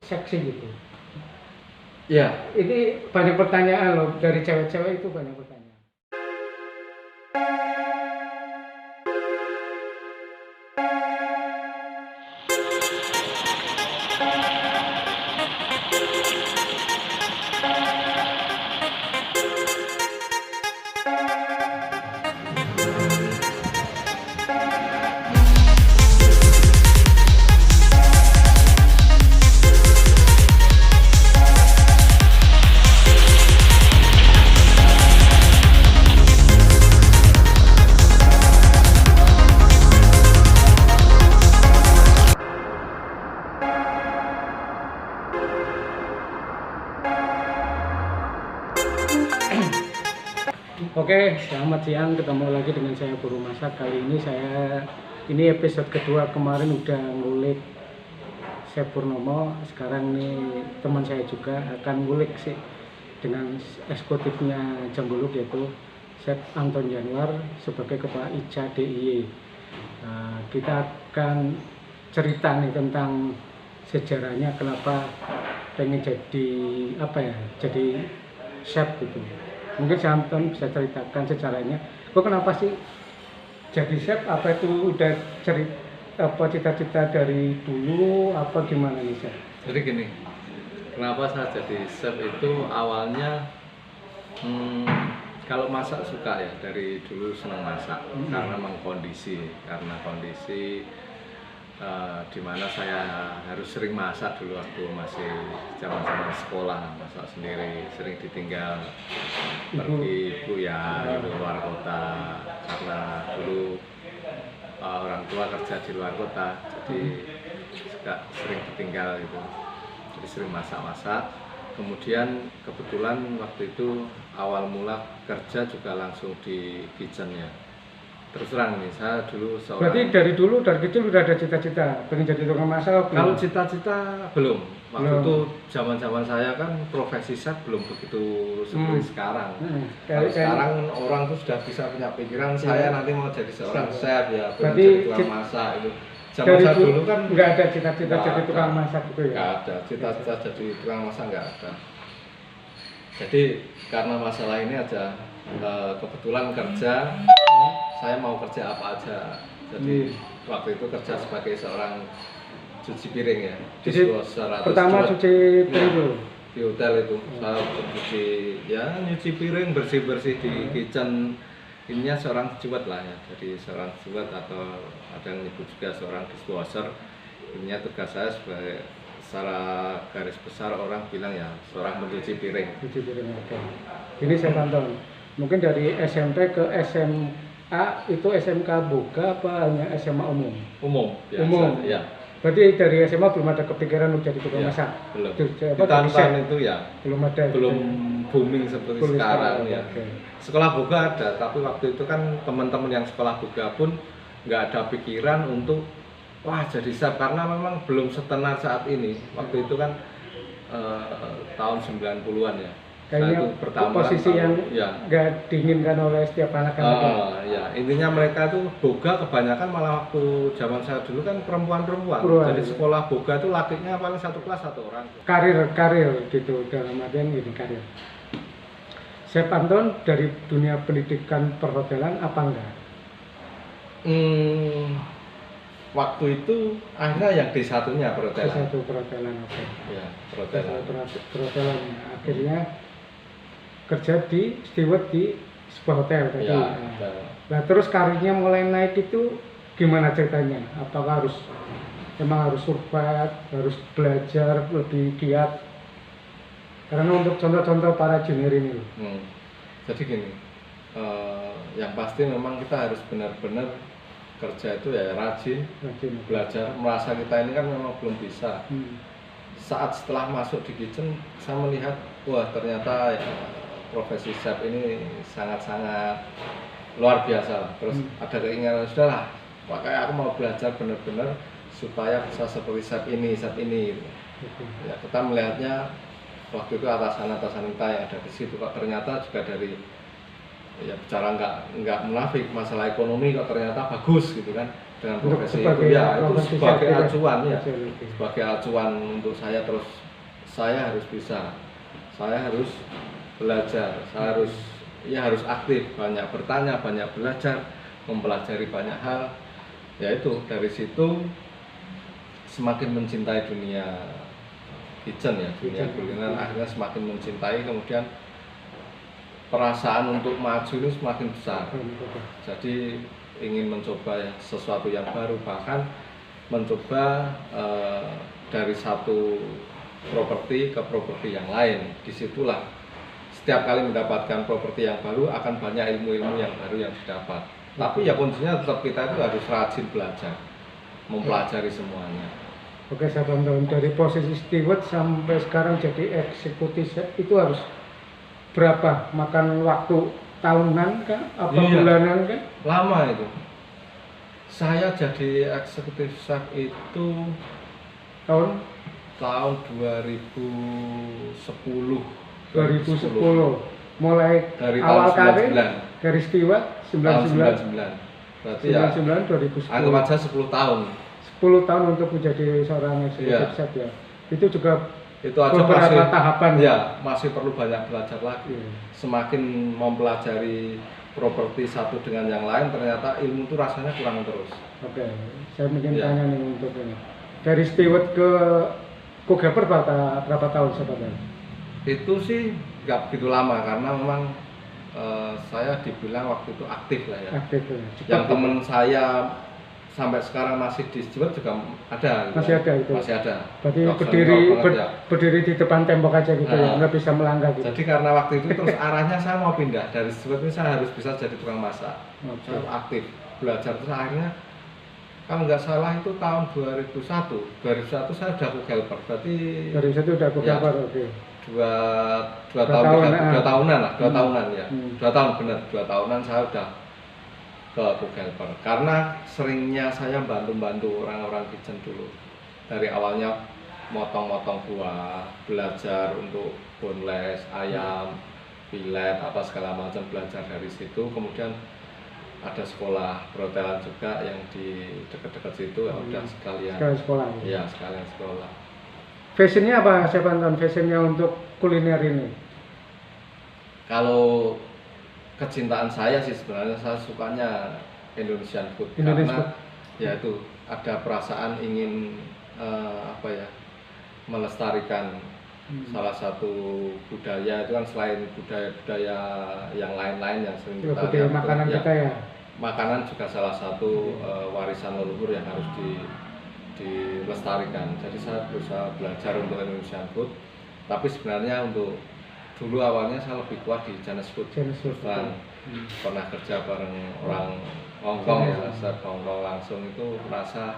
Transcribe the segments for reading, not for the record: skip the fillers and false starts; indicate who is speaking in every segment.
Speaker 1: seksi gitu.
Speaker 2: Ya,
Speaker 1: Ini banyak pertanyaan loh dari cewek-cewek, itu banyak pertanyaan. Oke, selamat siang. Ketemu lagi dengan saya Guru Masak. Kali ini episode kedua. Kemarin udah ngulik Chef Purnomo. Sekarang nih teman saya juga akan ngulik sih dengan eksekutifnya Jambuluk, yaitu Chef Anton Januar sebagai Kepala ICA DIY. Kita akan cerita nih tentang sejarahnya, kenapa pengen jadi chef gitu. Mungkin Anton bisa ceritakan sejarahnya, kok kenapa sih jadi chef? Apa itu udah cita-cita dari dulu, apa gimana nih chef?
Speaker 2: jadi gini, kenapa saya jadi chef itu awalnya kalau masak suka ya, dari dulu senang masak karena memang karena kondisi dimana saya harus sering masak dulu waktu masih zaman sekolah, masak sendiri, sering ditinggal pergi ibu ya di luar kota karena dulu orang tua kerja di luar kota, jadi suka sering ditinggal gitu, jadi sering masak. Kemudian kebetulan waktu itu awal mula kerja juga langsung di kitchennya. Terus terang nih, saya dulu seorang...
Speaker 1: Berarti dari kecil udah ada cita-cita pengen jadi tukang masak?
Speaker 2: Kalau cita-cita belum. Waktu itu zaman saya kan profesi chef belum begitu seperti sekarang. Kalau sekarang orang tuh sudah bisa punya pikiran, saya nanti mau jadi seorang chef ya, pengen jadi tukang masak itu. Zaman saya dulu kan
Speaker 1: nggak ada cita-cita jadi tukang masak gitu ya?
Speaker 2: Nggak ada, cita-cita jadi tukang masak nggak ada. Jadi karena masalah ini aja, kebetulan kerja, saya mau kerja apa aja. Jadi waktu itu kerja sebagai seorang cuci piring ya.
Speaker 1: Pertama cuci piring dulu?
Speaker 2: Di hotel itu, saya nyuci piring, bersih-bersih di kitchen. Ininya seorang steward lah ya, jadi seorang steward atau ada yang nyebut juga seorang dishwasher. Ininya tugas saya secara garis besar orang bilang ya seorang mencuci piring.
Speaker 1: Cuci piring, oke. Ini saya tonton. Mungkin dari SMP ke SMA itu SMK Boga apa hanya SMA umum?
Speaker 2: Biasa,
Speaker 1: umum
Speaker 2: ya.
Speaker 1: Berarti dari SMA belum ada kepikiran untuk jadi tukang masak?
Speaker 2: Belum.
Speaker 1: Di
Speaker 2: itu ya
Speaker 1: belum ada.
Speaker 2: Belum booming seperti sekarang ya.
Speaker 1: Okay.
Speaker 2: Sekolah Boga ada, tapi waktu itu kan teman-teman yang sekolah Boga pun nggak ada pikiran untuk wah jadi chef, karena memang belum setenar saat ini. Waktu itu kan tahun 90-an ya.
Speaker 1: Kayaknya
Speaker 2: itu pertama
Speaker 1: posisi yang nggak diinginkan oleh setiap anak-anak.
Speaker 2: Ya, intinya mereka itu Boga kebanyakan malah waktu zaman saya dulu kan perempuan. Jadi sekolah Boga itu lakinya paling satu kelas satu orang.
Speaker 1: Karir gitu, dalam artian ini karir. Chef Anton dari dunia pendidikan perhotelan apa enggak?
Speaker 2: Waktu itu akhirnya yang D1-nya perhotelan.
Speaker 1: D1 perhotelan, oke.
Speaker 2: Ya, perhotelan.
Speaker 1: Perhotelan. Akhirnya kerja di steward di sebuah hotel tadi.
Speaker 2: Ya,
Speaker 1: nah, terus karirnya mulai naik itu gimana ceritanya? Apakah memang harus survive, harus belajar lebih giat? Karena untuk contoh-contoh para junior ini.
Speaker 2: Jadi gini, yang pasti memang kita harus benar-benar kerja itu ya rajin, belajar. Merasa kita ini kan memang belum bisa. Saat setelah masuk di kitchen, saya melihat wah ternyata ya, profesi chef ini sangat-sangat luar biasa. Terus ada keinginan, sudahlah, makanya aku mau belajar benar-benar supaya bisa seperti chef ini. Ya, kita melihatnya waktu itu atasan kita yang ada di situ kok ternyata juga dari ya bicara nggak munafik, masalah ekonomi kok ternyata bagus gitu kan dengan
Speaker 1: Untuk
Speaker 2: profesi
Speaker 1: sebagai
Speaker 2: itu ya, itu
Speaker 1: profesi
Speaker 2: sebagai
Speaker 1: saya
Speaker 2: acuan ya,
Speaker 1: oke.
Speaker 2: sebagai acuan untuk saya. Terus saya harus bisa, saya harus belajar, saya harus aktif, banyak bertanya, banyak belajar, mempelajari banyak hal. Ya itu dari situ semakin mencintai dunia kitchen ya, dunia kuliner, akhirnya semakin mencintai, kemudian perasaan untuk maju itu semakin besar. Jadi ingin mencoba sesuatu yang baru, bahkan mencoba dari satu properti ke properti yang lain. Disitulah setiap kali mendapatkan properti yang baru akan banyak ilmu-ilmu yang baru yang didapat. Tapi ya kuncinya tetap kita itu harus rajin belajar, mempelajari semuanya.
Speaker 1: Oke, saya paham. Dari posisi steward sampai sekarang jadi eksekutif chef itu harus berapa makan waktu, tahunan kah? Apa
Speaker 2: Iya,
Speaker 1: bulanan kah?
Speaker 2: lama itu. Saya jadi eksekutif chef itu
Speaker 1: Tahun
Speaker 2: 2010.
Speaker 1: 2010. Mulai
Speaker 2: Dari
Speaker 1: awal
Speaker 2: tahun
Speaker 1: karir
Speaker 2: 99.
Speaker 1: dari steward
Speaker 2: Tahun
Speaker 1: 99.
Speaker 2: 99. Berarti ya
Speaker 1: 99 2010.
Speaker 2: anggap aja 10 tahun.
Speaker 1: 10 tahun untuk menjadi seorang eksekutif chef ya. Itu juga
Speaker 2: Itu aja
Speaker 1: beberapa
Speaker 2: masih
Speaker 1: tahapan
Speaker 2: ya, masih perlu banyak belajar lagi.
Speaker 1: Iya.
Speaker 2: Semakin mempelajari properti satu dengan yang lain, ternyata ilmu itu rasanya kurang terus.
Speaker 1: Oke, saya mungkin
Speaker 2: Iya.
Speaker 1: tanya nih untuk ini. Dari steward ke cook-helper berapa tahun sebenarnya?
Speaker 2: Itu sih nggak begitu lama karena memang saya dibilang waktu itu aktif lah ya.
Speaker 1: Aktif ya.
Speaker 2: Yang temen saya sampai sekarang masih di steward juga ada. Gitu.
Speaker 1: Masih ada itu.
Speaker 2: Masih ada.
Speaker 1: Berarti
Speaker 2: Dok
Speaker 1: berdiri
Speaker 2: senior banget ya.
Speaker 1: berdiri di depan tembok aja gitu ya,
Speaker 2: Nah.
Speaker 1: nggak bisa melanggar gitu.
Speaker 2: Jadi karena waktu itu terus arahnya saya mau pindah dari steward ini, saya harus bisa jadi tukang masak.
Speaker 1: Oke.
Speaker 2: Saya aktif belajar, terus akhirnya kalau nggak salah itu tahun 2001 saya udah cook helper. Berarti
Speaker 1: Dari situ udah cook-helper, oke.
Speaker 2: dua
Speaker 1: Dua
Speaker 2: tahun,
Speaker 1: tahun,
Speaker 2: dua tahunan lah, 2
Speaker 1: Hmm.
Speaker 2: tahunan ya.
Speaker 1: Hmm.
Speaker 2: 2 tahun benar, 2 tahunan saya udah ke cook helper. Karena seringnya saya bantu-bantu orang-orang kitchen dulu. Dari awalnya motong-motong buah, belajar untuk boneless, ayam, filet, apa segala macam, belajar dari situ. Kemudian ada sekolah perhotelan juga yang di dekat-dekat situ, ya udah sekalian.
Speaker 1: Sekalian sekolah. Ya.
Speaker 2: Iya, sekalian sekolah.
Speaker 1: Fashionnya apa, Chef Anton? Fashionnya untuk kuliner ini?
Speaker 2: Kalau kecintaan saya sih sebenarnya saya sukanya Indonesian food,
Speaker 1: Indonesian
Speaker 2: karena
Speaker 1: food.
Speaker 2: ya itu ada perasaan ingin apa ya, melestarikan salah satu budaya itu kan, selain budaya-budaya yang lain-lain yang sering
Speaker 1: Itu
Speaker 2: kita
Speaker 1: budaya
Speaker 2: lihat,
Speaker 1: makanan
Speaker 2: ya,
Speaker 1: kita ya.
Speaker 2: makanan juga salah satu warisan leluhur yang harus dilestarikan. Jadi saya berusaha belajar untuk Indonesian food, tapi sebenarnya untuk dulu awalnya saya lebih kuat di Chinese food.
Speaker 1: Chinese food.
Speaker 2: Kan pernah kerja bareng orang Hongkong ya, chef Hongkong langsung, itu merasa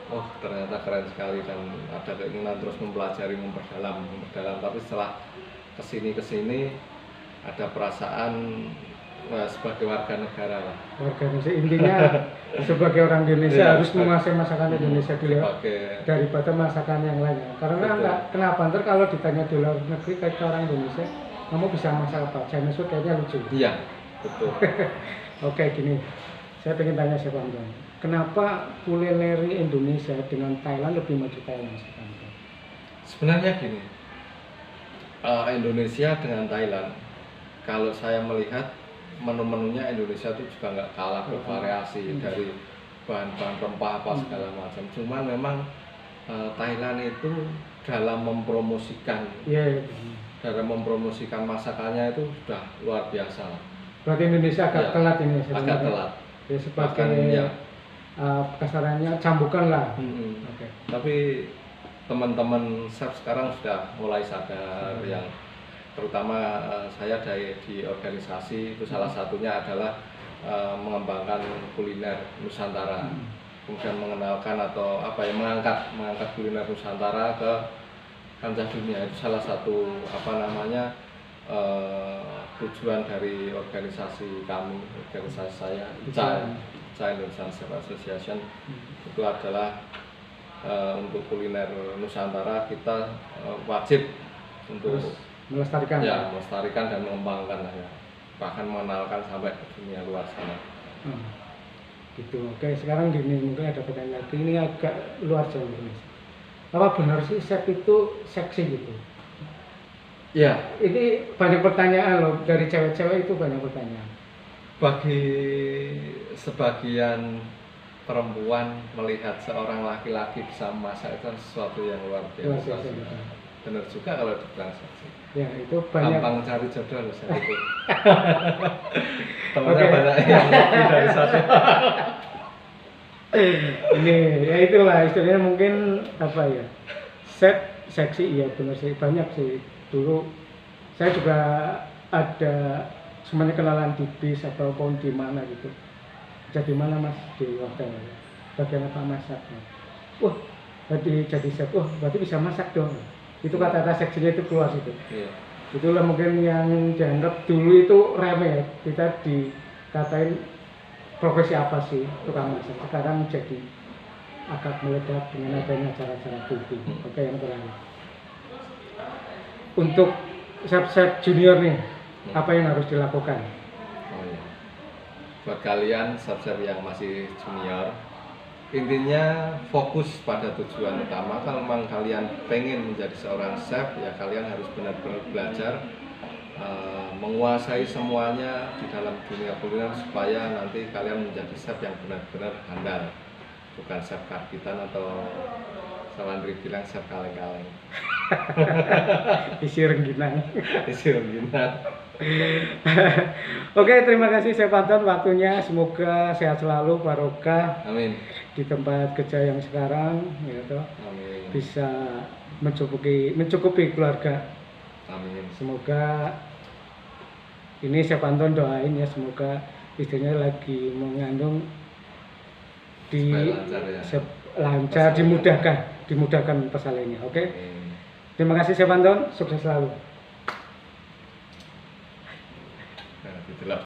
Speaker 2: oh ternyata keren sekali dan ada keinginan terus mempelajari, memperdalam. Tapi setelah kesini ada perasaan sebagai warga negara lah.
Speaker 1: Warga Indonesia, intinya sebagai orang Indonesia
Speaker 2: Iya,
Speaker 1: harus menguasai masakan Indonesia dulu ya,
Speaker 2: sebagai
Speaker 1: daripada masakan yang lainnya. Karena
Speaker 2: Betul.
Speaker 1: enggak, kenapa ntar kalau ditanya di luar negeri kayak ke orang Indonesia, kamu bisa masak apa? Chinese food kayaknya lucu.
Speaker 2: iya, betul.
Speaker 1: Oke, gini, saya pengen tanya Chef Anton, kenapa kulineri Indonesia dengan Thailand lebih maju Thailand, Chef Anton?
Speaker 2: Sebenarnya gini, Indonesia dengan Thailand, kalau saya melihat menu-menunya Indonesia itu juga nggak kalah bervariasi, dari bahan-bahan rempah apa segala macam. Cuman memang Thailand itu dalam mempromosikan
Speaker 1: Iya,
Speaker 2: masakannya itu sudah luar biasa.
Speaker 1: berarti Indonesia agak
Speaker 2: Ya,
Speaker 1: telat ini sebenarnya.
Speaker 2: agak telat.
Speaker 1: Ya,
Speaker 2: Bahkan
Speaker 1: sebagai
Speaker 2: ya,
Speaker 1: kasarannya cambukan lah. Oke.
Speaker 2: tapi teman-teman chef sekarang sudah mulai sadar, yang terutama saya di organisasi itu salah satunya adalah mengembangkan kuliner Nusantara, kemudian mengenalkan atau apa ya, mengangkat kuliner Nusantara ke kancah dunia. Itu salah satu apa namanya tujuan dari organisasi kami, organisasi saya, ICA Indonesian Chef Association. Itu adalah untuk kuliner Nusantara kita wajib untuk
Speaker 1: Terus melestarikan.
Speaker 2: ya melestarikan dan mengembangkan lah ya. bahkan mengenalkan sampai ke dunia luar sana.
Speaker 1: Hmm. Gitu. Oke, sekarang gini, mungkin ada pertanyaan lagi, ini agak luar jauh Mas. Apa benar sih chef itu seksi gitu?
Speaker 2: Ya,
Speaker 1: Ini banyak pertanyaan loh, dari cewek-cewek itu banyak pertanyaan.
Speaker 2: bagi sebagian perempuan melihat seorang laki-laki bisa memasak itu sesuatu yang luar
Speaker 1: Luar
Speaker 2: biasa.
Speaker 1: biasa gitu.
Speaker 2: Benar juga kalau dibilang seksi.
Speaker 1: Ya, itu banyak.
Speaker 2: Gampang cari jodoh loh saya itu. Temennya
Speaker 1: Oke.
Speaker 2: banyak yang lebih dari satu.
Speaker 1: Ini ya itulah istilahnya, mungkin apa ya, set seksi, iya benar sih, banyak sih. Dulu saya juga ada semuanya kenalan di bis ataupun di mana gitu. Jadi mana Mas di hotel, bagian apa masaknya? Wah, jadi chef, wah berarti bisa masak dong. Itu kata-kata seksinya itu keluar situ.
Speaker 2: Iya.
Speaker 1: Itulah mungkin yang dianggap dulu itu remeh, kita dikatain profesi apa sih tukang masak. Sekarang jadi akad meledak dengan adanya acara-acara TV. Oke, yang terakhir, untuk chef junior nih, apa yang harus dilakukan?
Speaker 2: Oh iya. Buat kalian chef-chef yang masih junior, intinya fokus pada tujuan utama. Kalau memang kalian pengen menjadi seorang chef, ya kalian harus benar-benar belajar menguasai semuanya di dalam dunia kuliner supaya nanti kalian menjadi chef yang benar-benar handal, bukan chef karbitan atau Salandri bilang chef kaleng-kaleng.
Speaker 1: Isi rengginang.
Speaker 2: Isi rengginang.
Speaker 1: Oke, terima kasih Chef Anton waktunya. Semoga sehat selalu, barokah
Speaker 2: Amin.
Speaker 1: di tempat kerja yang sekarang, gitu.
Speaker 2: Amin.
Speaker 1: Bisa mencukupi keluarga.
Speaker 2: Amin.
Speaker 1: Semoga ini Chef Anton doain ya, semoga istrinya lagi mengandung
Speaker 2: Supaya lancar ya.
Speaker 1: lancar, dimudahkan persalinannya. Oke.
Speaker 2: Amin.
Speaker 1: Terima kasih Chef Anton, sukses selalu.
Speaker 2: Nah, gitu lah.